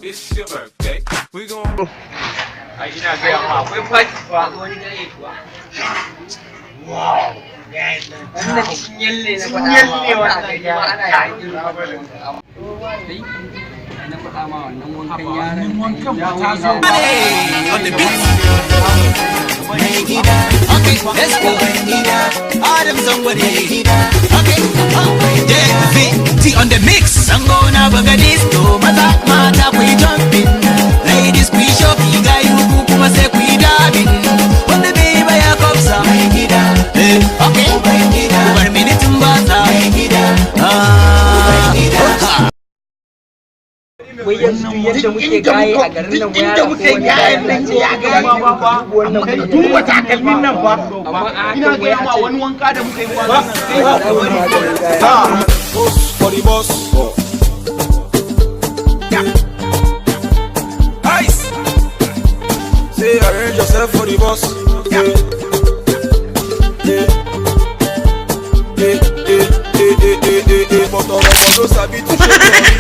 It's your birthday. We gon' Ay, ginagawa mo. Akwai party ba? Wani gare kuwa. Wow. Wannan sinyal ne na faɗa ma. Ana yayin na faɗa ma wannan wankan yaran. Wankan ba ta zo. On the beat. Okay, let's go. Adam somebody. Okay, T on the mix. Sango na baga disco. Mata we jumping. Ladies we shopping. Guy who kuma say we dabbing. On the baby ya kopsa. Okay, over minute mbata. Wai yanzu yadda muke gaye a garin nan waya da muke gaye nan ce ya ga wannan duba takalmin nan ba ina ga ma wani wanka da muke yi ba for the boss ice say arrange yourself for the boss but no sabi to shake